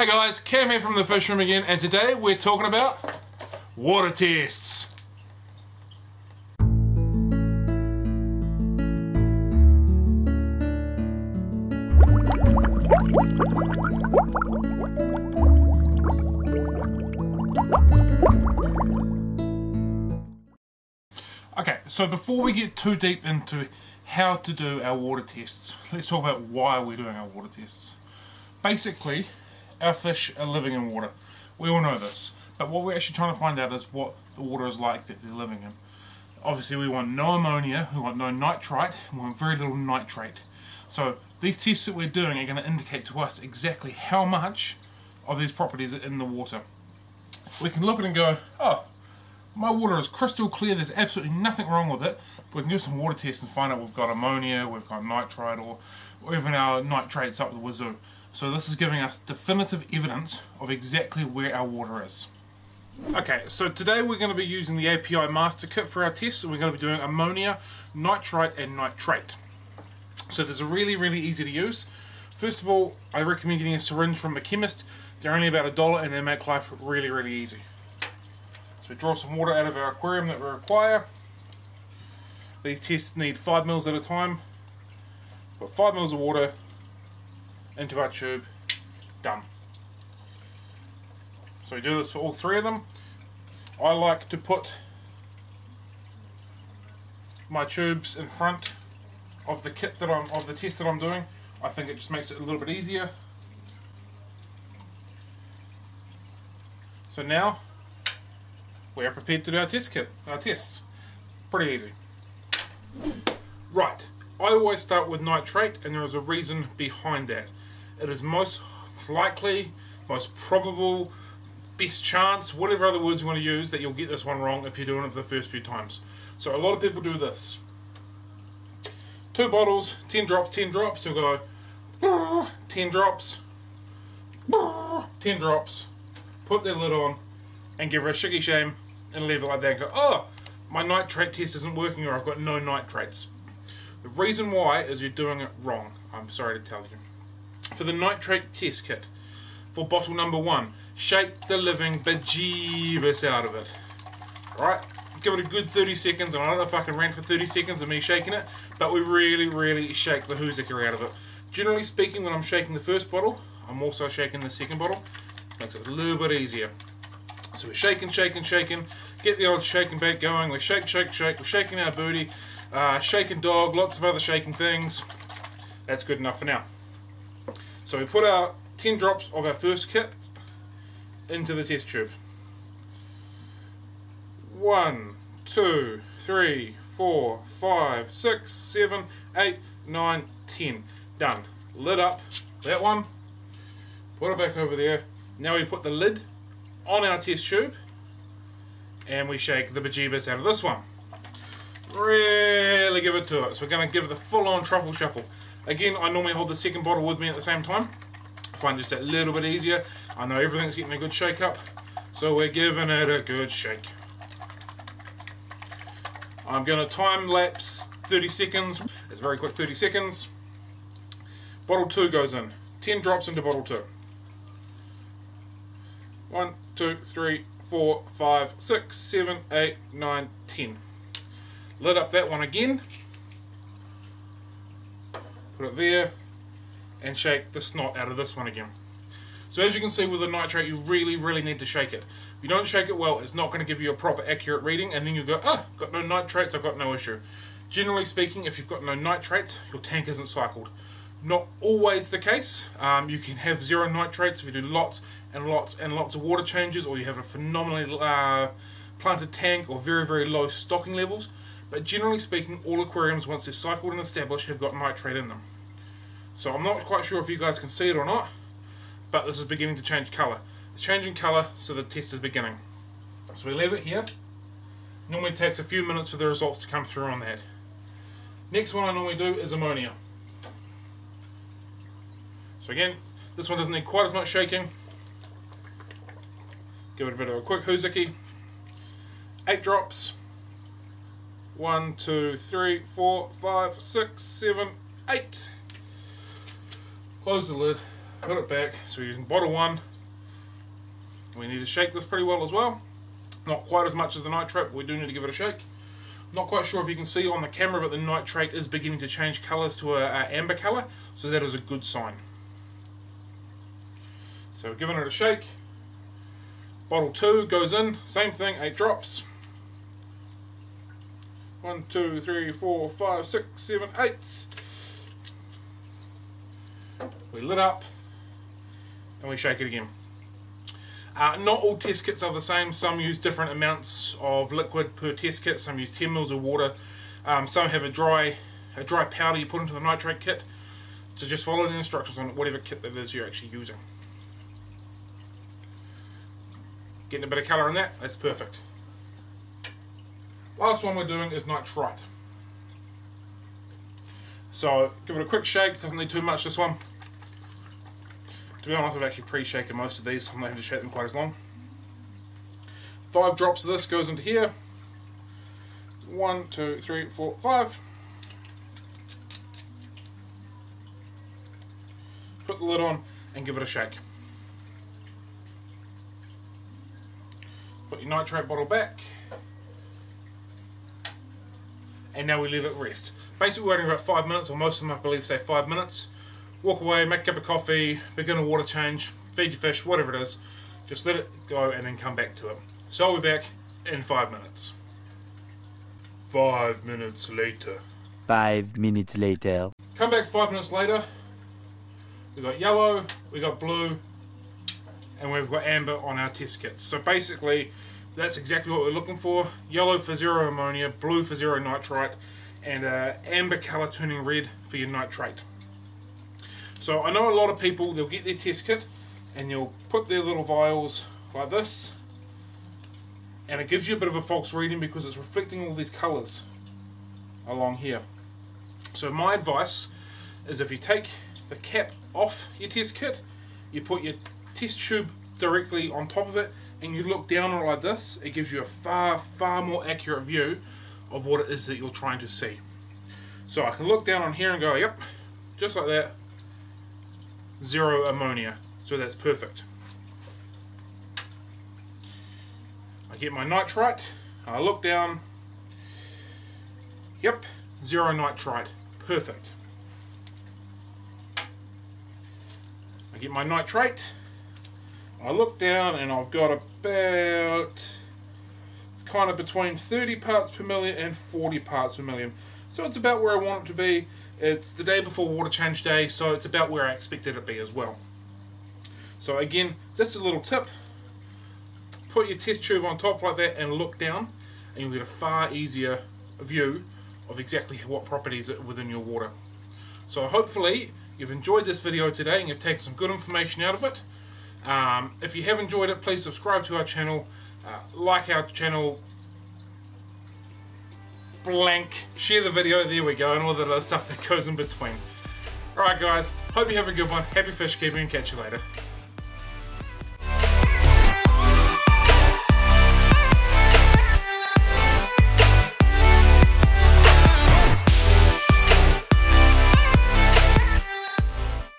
Hey guys, Cam here from the fish room again, and today we're talking about water tests. Okay, so before we get too deep into how to do our water tests, let's talk about why we're doing our water tests. Basically, our fish are living in water. We all know this. But what we're actually trying to find out is what the water is like that they're living in. Obviously we want no ammonia, we want no nitrite, and we want very little nitrate. So these tests that we're doing are going to indicate to us exactly how much of these properties are in the water. We can look at it and go, oh, my water is crystal clear, there's absolutely nothing wrong with it. We can do some water tests and find out we've got ammonia, we've got nitrite, or even our nitrates up the wazoo. So this is giving us definitive evidence of exactly where our water is. Okay, so today we're going to be using the API master kit for our tests, and we're going to be doing ammonia, nitrite and nitrate. So there's a really easy to use. First of all, I recommend getting a syringe from a chemist. They're only about $1 and they make life really easy. So we draw some water out of our aquarium that we require. These tests need 5 ml at a time. Put 5 ml of water into our tube, done. So we do this for all three of them. I like to put my tubes in front of the kit that of the test that I'm doing. I think it just makes it a little bit easier. So now we are prepared to do our tests. Pretty easy. Right, I always start with nitrate, and there is a reason behind that. It is most likely, most probable, best chance, whatever other words you want to use, that you'll get this one wrong if you're doing it for the first few times. So a lot of people do this. 2 bottles, 10 drops, 10 drops. You'll go 10 drops, 10 drops, put their lid on and give her a shiggy shame and leave it like that and go, oh, my nitrate test isn't working, or I've got no nitrates. The reason why is you're doing it wrong, I'm sorry to tell you. For the nitrate test kit, for bottle number 1, shake the living bejeebus out of it. Alright, give it a good 30 seconds, and I don't know if I can rant for 30 seconds of me shaking it, but we really shake the hoosicker out of it. Generally speaking, when I'm shaking the first bottle, I'm also shaking the second bottle. Makes it a little bit easier. So we're shaking, get the old shake and bake going, we shake, we're shaking our booty, shaking dog, lots of other shaking things. That's good enough for now. So we put our 10 drops of our first kit into the test tube. 1, 2, 3, 4, 5, 6, 7, 8, 9, 10. Done. Lid up, that one. Put it back over there. Now we put the lid on our test tube and we shake the bejeebus out of this one. Really give it to it. So we're going to give the full-on truffle shuffle. Again, I normally hold the second bottle with me at the same time. I find just a little bit easier. I know everything's getting a good shake up, so we're giving it a good shake. I'm going to time lapse 30 seconds. It's very quick, 30 seconds. Bottle 2 goes in. 10 drops into bottle 2. 1, 2, 3, 4, 5, 6, 7, 8, 9, 10. Lid up that one again. Put it there and shake the snot out of this one again. So as you can see with the nitrate, you really need to shake it. If you don't shake it well, it's not going to give you a proper accurate reading, and then you go, oh, got no nitrates, I've got no issue. Generally speaking, if you've got no nitrates, your tank isn't cycled. Not always the case. You can have 0 nitrates if you do lots and lots of water changes, or you have a phenomenally planted tank or very low stocking levels. But generally speaking, all aquariums, once they're cycled and established, have got nitrate in them. So I'm not quite sure if you guys can see it or not, but this is beginning to change colour. It's changing colour, so the test is beginning. So we leave it here. Normally takes a few minutes for the results to come through on that. Next one I normally do is ammonia. So again, this one doesn't need quite as much shaking. Give it a bit of a quick hoosicky. 8 drops. 1, 2, 3, 4, 5, 6, 7, 8. Close the lid, put it back. So we're using bottle 1. We need to shake this pretty well as well. Not quite as much as the nitrate, but we do need to give it a shake. Not quite sure if you can see on the camera, but the nitrate is beginning to change colours to a amber colour, so that is a good sign. So we're giving it a shake. Bottle 2 goes in, same thing, 8 drops. 1, 2, 3, 4, 5, 6, 7, 8. We lit up and we shake it again. Not all test kits are the same. Some use different amounts of liquid per test kit. Some use 10 mils of water. Some have a dry powder you put into the nitrate kit. So just follow the instructions on whatever kit that is you're actually using. Getting a bit of colour in that, that's perfect. Last one we're doing is nitrite. So give it a quick shake, doesn't need too much this one. To be honest, I've actually pre-shaken most of these, so I'm not having to shake them quite as long. 5 drops of this goes into here. 1, 2, 3, 4, 5. Put the lid on and give it a shake. Put your nitrate bottle back. And now we let it rest. Basically we're waiting about 5 minutes, or most of them I believe say 5 minutes. Walk away, make a cup of coffee, begin a water change, feed your fish, whatever it is. Just let it go and then come back to it. So I'll be back in 5 minutes. 5 minutes later. 5 minutes later. Come back 5 minutes later. We've got yellow, we've got blue, and we've got amber on our test kits. So basically, that's exactly what we're looking for. Yellow for 0 ammonia, blue for 0 nitrite, and amber colour turning red for your nitrate. So I know a lot of people, they'll get their test kit and they'll put their little vials like this, and it gives you a bit of a false reading because it's reflecting all these colours along here. So my advice is, if you take the cap off your test kit, you put your test tube directly on top of it and you look down on it like this, it gives you a far more accurate view of what it is that you're trying to see. So I can look down on here and go, yep, just like that, 0 ammonia, so that's perfect. I get my nitrite, I look down, yep, 0 nitrite, perfect. I get my nitrate, I look down and I've got about, it's kind of between 30 parts per million and 40 parts per million. So it's about where I want it to be. It's the day before water change day, so it's about where I expected it to be as well. So again, just a little tip, put your test tube on top like that and look down, and you'll get a far easier view of exactly what properties are within your water. So hopefully you've enjoyed this video today and you've taken some good information out of it. If you have enjoyed it, please subscribe to our channel, like our channel, share the video, there we go, and all the other stuff that goes in between. Alright guys, hope you have a good one, happy fish keeping, and catch you later.